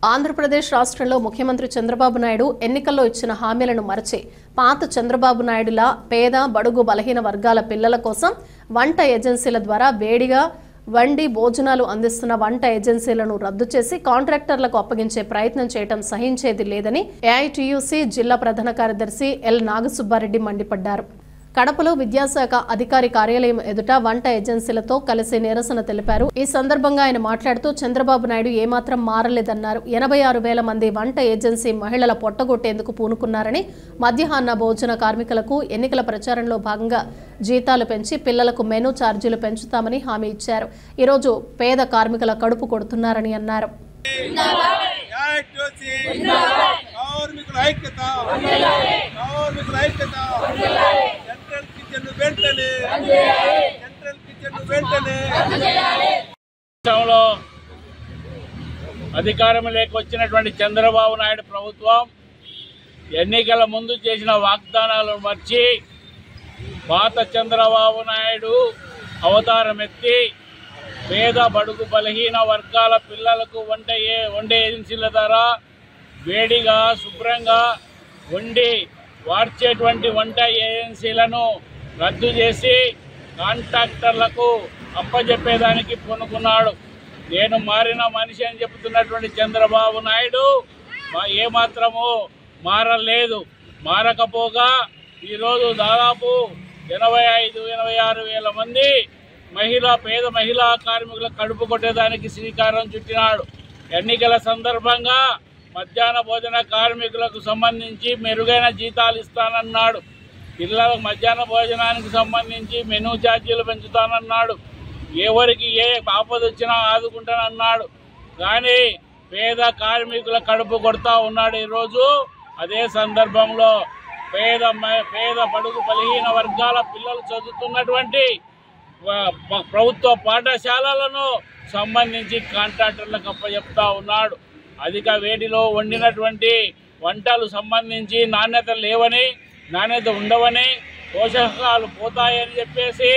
ఆంధ్రప్రదేశ్ రాష్ట్రంలో ముఖ్యమంత్రి చంద్రబాబు నాయుడు ఎన్నికల్లో ఇచ్చిన హామీలను మరచి పాత చంద్రబాబు నాయుడులా పేద బడుగు బలహీన వర్గాల పిల్లల కోసం వంట ఏజెన్సీల ద్వారా వేడిగా వండి భోజనాలు అందిస్తున్న వంట ఏజెన్సీలను రద్దు చేసి కాంట్రాక్టర్లకు అప్పగించే ప్రయత్నం చేయడం సహించేది లేదని ఏఐటీయూసీ జిల్లా ప్రధాన కార్యదర్శి ఎల్ నాగసుబ్బారెడ్డి మండిపడ్డారు. కడపలో విద్యాశాఖ అధికారి కార్యాలయం ఎదుట వంట ఏజెన్సీలతో కలిసి నిరసన తెలిపారు. ఈ సందర్భంగా ఆయన మాట్లాడుతూ చంద్రబాబు నాయుడు ఏమాత్రం మారలేదన్నారు. 86,000 మంది వంట ఏజెన్సీ మహిళల పొట్టగొట్టేందుకు పూనుకున్నారని, మధ్యాహ్న భోజన కార్మికులకు ఎన్నికల ప్రచారంలో భాగంగా జీతాలు పెంచి పిల్లలకు మెనూ ఛార్జీలు పెంచుతామని హామీ ఇచ్చారు. ఈరోజు పేద కార్మికుల కడుపు కొడుతున్నారని అన్నారు. అధికారం లేకొచ్చినటువంటి చంద్రబాబు నాయుడు ప్రభుత్వం ఎన్నికల ముందు చేసిన వాగ్దానాలను మర్చి పాత చంద్రబాబు నాయుడు అవతారం ఎత్తి పేద బడుగు బలహీన వర్గాల పిల్లలకు వండే ఏజెన్సీల ద్వారా వేడిగా శుభ్రంగా వండి వార్చేటువంటి వంట ఏజెన్సీలను రద్దు చేసి కాంట్రాక్టర్లకు అప్పజెప్పేదానికి పూనుకున్నాడు. నేను మారిన మనిషి అని చెబుతున్నటువంటి చంద్రబాబు నాయుడు ఏమాత్రము మారలేదు. మారకపోగా ఈరోజు దాదాపు 85,000-86,000 మంది పేద మహిళా కార్మికుల కడుపు కొట్టేదానికి శ్రీకారం చుట్టినాడు. ఎన్నికల సందర్భంగా మధ్యాహ్న భోజన కార్మికులకు సంబంధించి మెరుగైన జీతాలు ఇస్తానన్నాడు. పిల్లలకు మధ్యాహ్న భోజనానికి సంబంధించి మెనూ ఛార్జీలు పెంచుతానన్నాడు. ఎవరికి ఏ ఆపద వచ్చినా ఆదుకుంటానన్నాడు. కానీ పేద కార్మికుల కడుపు కొడతా ఉన్నాడు. ఈరోజు అదే సందర్భంలో పేద బడుగు బలహీన వర్గాల పిల్లలు చదువుతున్నటువంటి ప్రభుత్వ పాఠశాలలను సంబంధించి కాంట్రాక్టర్లకు అప్పచెప్తా ఉన్నాడు. అధిక వేడిలో వండినటువంటి వంటలు సంబంధించి నాణ్యత లేవని, నాణ్యత ఉండవని, పోషకాలు పోతాయని చెప్పేసి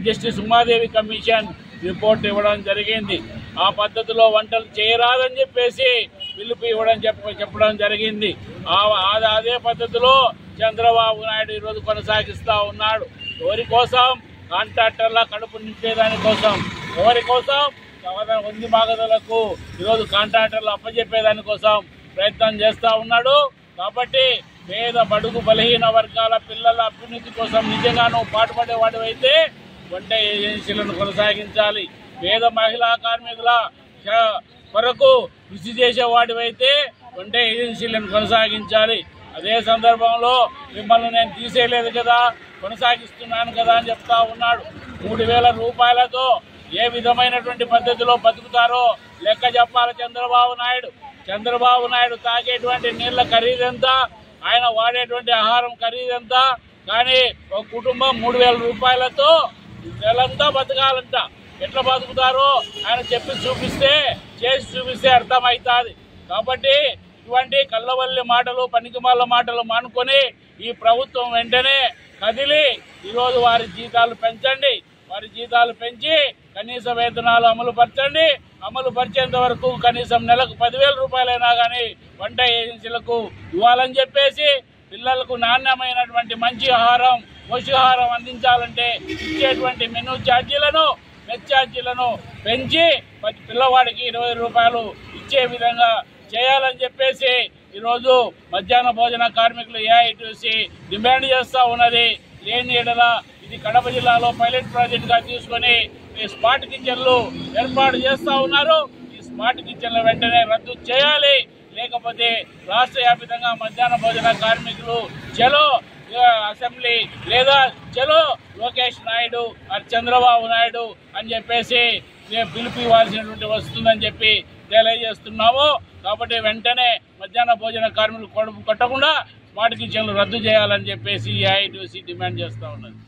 జస్టిస్ ఉమాదేవి కమిషన్ రిపోర్ట్ ఇవ్వడం జరిగింది. ఆ పద్ధతిలో వంటలు చేయరాదని చెప్పేసి పిలుపు చెప్పడం జరిగింది. అదే పద్ధతిలో చంద్రబాబు నాయుడు ఈరోజు కొనసాగిస్తూ ఉన్నాడు. ఎవరి కోసం? కాంట్రాక్టర్ల కడుపు నింపేదాని కోసం. ఎవరి కోసం? వంది మాగదులకు ఈరోజు కాంట్రాక్టర్లు అప్పచెప్పేదాని కోసం ప్రయత్నం చేస్తూ ఉన్నాడు. కాబట్టి పేద బడుగు బలహీన వర్గాల పిల్లల అభ్యున్నతి కోసం నిజంగానూ పాటుపడేవాడివైతే వంట ఏజెన్సీలను కొనసాగించాలి. పేద మహిళా కార్మికుల కొరకు కృషి చేసేవాడివైతే వంట ఏజెన్సీలను కొనసాగించాలి. అదే సందర్భంలో మిమ్మల్ని నేను తీసేయలేదు కదా, కొనసాగిస్తున్నాను కదా అని చెప్తా ఉన్నాడు. 3,000 రూపాయలతో ఏ విధమైనటువంటి పద్ధతిలో బతుకుతారో లెక్క చెప్పాలి చంద్రబాబు నాయుడు తాగేటువంటి నీళ్ల ఖరీదెంత, ఆయన వాడేటువంటి ఆహారం ఖరీదెంత. కానీ ఒక కుటుంబం 3,000 రూపాయలతో నెలంతా బతకాలంట. ఎట్లా బతుకుతారో ఆయన చేసి చూపిస్తే అర్థమవుతుంది. కాబట్టి ఇటువంటి కళ్ళవల్లి మాటలు, పనికిమాల మాటలు మానుకొని ఈ ప్రభుత్వం వెంటనే కదిలి ఈరోజు వారి జీతాలు పెంచండి. వారి జీతాలు పెంచి కనీస వేతనాలు అమలు పరిచేంత వరకు కనీసం నెలకు 10,000 రూపాయలైనా కానీ వంట ఏజెన్సీలకు ఇవ్వాలని చెప్పేసి, పిల్లలకు నాణ్యమైనటువంటి మంచి ఆహారం, పౌష్టికాహారం అందించాలంటే ఇచ్చేటువంటి మెనూ ఛార్జీలను, మెస్ ఛార్జీలను పెంచి పిల్లవాడికి 20 రూపాయలు ఇచ్చే విధంగా చేయాలని చెప్పేసి ఈరోజు మధ్యాహ్న భోజన కార్మికులు ఏఐటీయూసీ డిమాండ్ చేస్తూ ఉన్నది. లేని ఎడల ఇది కడప జిల్లాలో పైలట్ ప్రాజెక్టుగా తీసుకొని స్మార్ట్ కిచెన్లు ఏర్పాటు చేస్తూ ఉన్నారు. ఈ స్మార్ట్ కిచెన్ల వెంటనే రద్దు చేయాలి. లేకపోతే రాష్ట్ర వ్యాప్తంగా మధ్యాహ్న భోజన కార్మికులు చలో అసెంబ్లీ లేదా చలో లోకేష్ నాయుడు చంద్రబాబు నాయుడు అని చెప్పేసి పిలుపు ఇవ్వాల్సినటువంటి వస్తుందని చెప్పి తెలియజేస్తున్నాము. కాబట్టి వెంటనే మధ్యాహ్న భోజన కార్మికులు కొట్టకుండా స్మార్ట్ కిచెన్లు రద్దు చేయాలని చెప్పేసి ఏఐటీయూసీ డిమాండ్ చేస్తూ ఉన్నది.